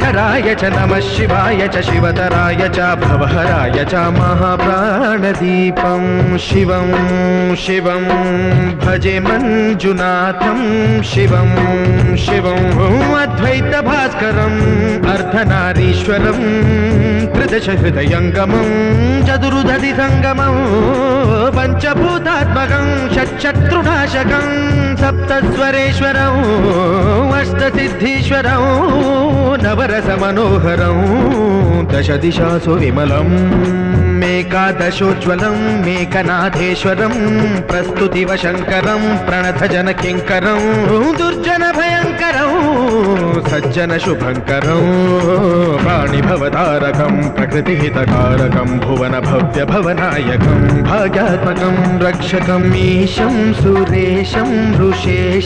शिवधराय च नमः शिवाय च शिवतराय च भवहराय च महाप्राणदीपं शिवं शिवं भजे मञ्जुनाथं शिवं शिवं अद्वैतभास्करम् अर्धनारीश्वरं त्रिदशहृदयङ्गमं चतुर्दधिसङ्गमं पञ्चभूतात्मकं षट्शत्रुनाशकं सप्तस्वरेश्वरं अष्टसिद्धीश्वरं नवरसमनोहरं दशदिशासु विमलं मेकादशोज्ज्वलं मेकनाथेश्वरं प्रस्तुतिवशङ्करं प्रणतजनकिङ्करं दुर्जनभयङ्करं सज्जनशुभङ्करं वाणिभवतारकं प्रकृतिहितकारकं भुवनभव्यभवनायकं भाग्यात्मकं रक्षकम् ईशं सुरेशं ऋषेशं